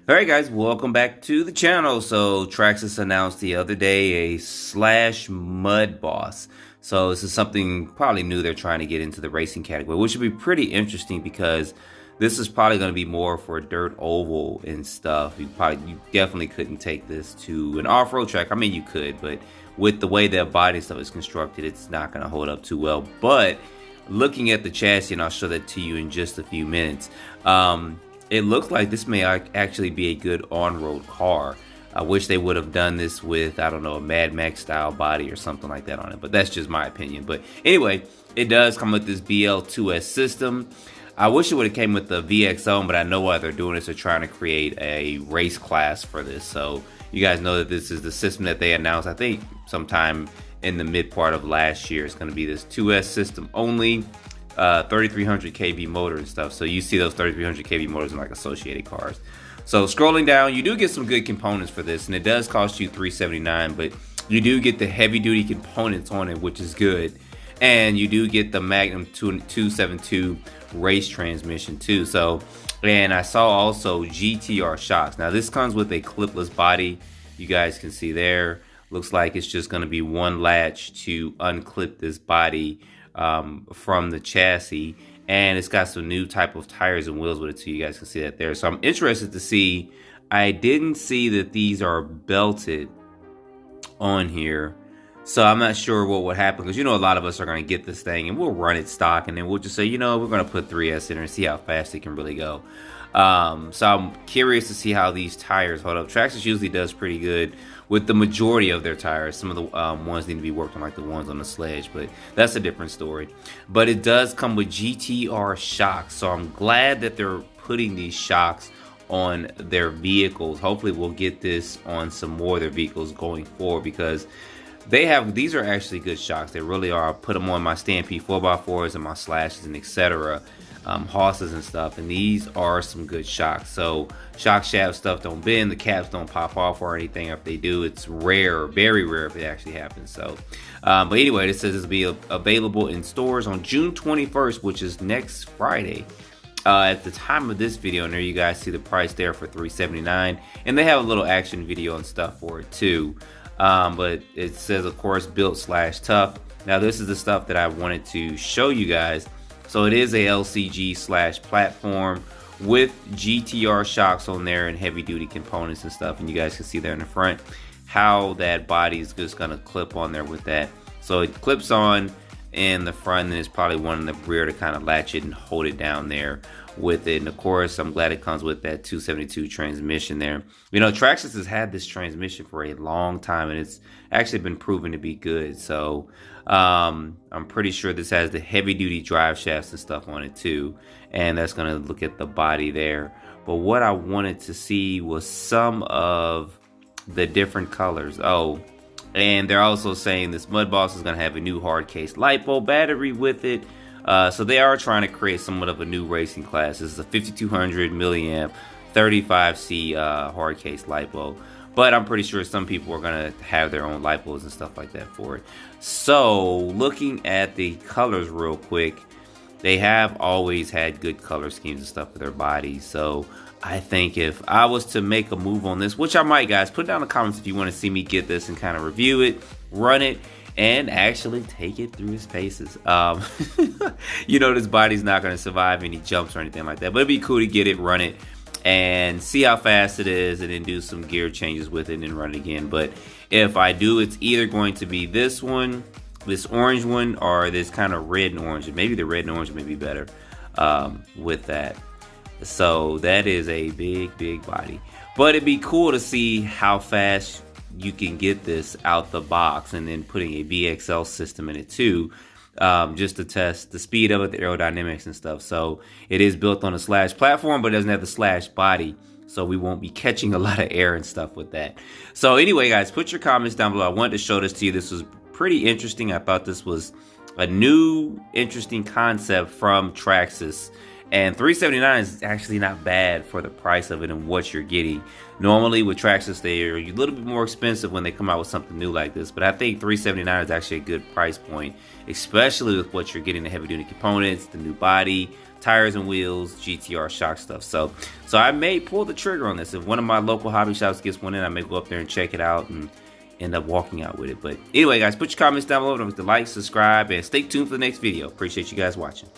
Alright guys, welcome back to the channel. So Traxxas announced the other day a slash Mudboss. So this is something probably new they're trying to get into the racing category, which would be pretty interesting because this is probably going to be more for dirt oval and stuff. You definitely couldn't take this to an off-road track. I mean you could, but with the way that body stuff is constructed, it's not going to hold up too well. But looking at the chassis, and I'll show that to you in just a few minutes, it looks like this may actually be a good on-road car. I wish they would have done this with, I don't know, a Mad Max style body or something like that on it, but that's just my opinion. But anyway, it does come with this BL2S system. I wish it would have came with the VXO, but I know why they're doing this. They're trying to create a race class for this. So you guys know that this is the system that they announced, I think, sometime in the mid part of last year. It's going to be this 2S system only. 3300 kV motor and stuff. So you see those 3300 kV motors in like associated cars. So scrolling down, you do get some good components for this, and it does cost you $379, but you do get the heavy duty components on it, which is good. And you do get the Magnum 272 race transmission too. So, and I saw also GTR shocks. Now this comes with a clipless body. You guys can see there. Looks like it's just going to be one latch to unclip this body from the chassis, and it's got some new type of tires and wheels with it too. You guys can see that there. So I'm interested to see. I didn't see that these are belted on here, so I'm not sure what would happen, because you know a lot of us are going to get this thing and we'll run it stock, and then we'll just say, you know, we're going to put 3S in there and see how fast it can really go. So I'm curious to see how these tires hold up. Traxxas usually does pretty good with the majority of their tires. Some of the ones need to be worked on, like the ones on the sledge, but that's a different story. But it does come with GTR shocks, so I'm glad that they're putting these shocks on their vehicles. Hopefully we'll get this on some more of their vehicles going forward, because these are actually good shocks. They really are. I put them on my Stampede 4x4s and my slashes and etc. Hosses and stuff, and these are some good shocks. So shock shaft stuff don't bend, the caps don't pop off or anything. If they do, it's rare, very rare if it actually happens. So but anyway, it says this will be available in stores on June 21st, which is next Friday. At the time of this video, and there you guys see the price there for $379, and they have a little action video and stuff for it too. But it says, of course, built / tough. Now this is the stuff that I wanted to show you guys. So it is a LCG / platform with GTR shocks on there and heavy duty components and stuff. And you guys can see there in the front how that body is just going to clip on there with that. So it clips on in the front, and there's probably one in the rear to kind of latch it and hold it down there with it. And of course, I'm glad it comes with that 272 transmission there. You know, Traxxas has had this transmission for a long time, and it's actually been proven to be good. So I'm pretty sure this has the heavy duty drive shafts and stuff on it too, and that's going to look at the body there. But what I wanted to see was some of the different colors. Oh, and they're also saying this Mudboss is going to have a new hard case LiPo battery with it. So they are trying to create somewhat of a new racing class. This is a 5200 milliamp 35C hard case LiPo. But I'm pretty sure some people are going to have their own LiPos and stuff like that for it. So looking at the colors real quick, they have always had good color schemes and stuff for their bodies. So I think if I was to make a move on this, which I might, guys, put down in the comments if you want to see me get this and kind of review it, run it, and actually take it through its paces. You know, this body's not going to survive any jumps or anything like that, but it'd be cool to get it, run it, and see how fast it is, and then do some gear changes with it and then run it again. But if I do, it's either going to be this one, this orange one, or this kind of red and orange. Maybe the red and orange may be better with that. So that is a big body, but it'd be cool to see how fast you can get this out the box, and then putting a VXL system in it too, just to test the speed of it, the aerodynamics and stuff. So it is built on a slash platform, but it doesn't have the slash body, so we won't be catching a lot of air and stuff with that. So anyway, guys, put your comments down below. I wanted to show this to you. This was pretty interesting. I thought this was a new interesting concept from Traxxas. And $379 is actually not bad for the price of it and what you're getting. Normally with Traxxas, they are a little bit more expensive when they come out with something new like this. But I think $379 is actually a good price point, especially with what you're getting, the heavy duty components, the new body, tires and wheels, GTR shock stuff. So I may pull the trigger on this. If one of my local hobby shops gets one in, I may go up there and check it out and end up walking out with it. But anyway, guys, put your comments down below. Don't forget to like, subscribe, and stay tuned for the next video. Appreciate you guys watching.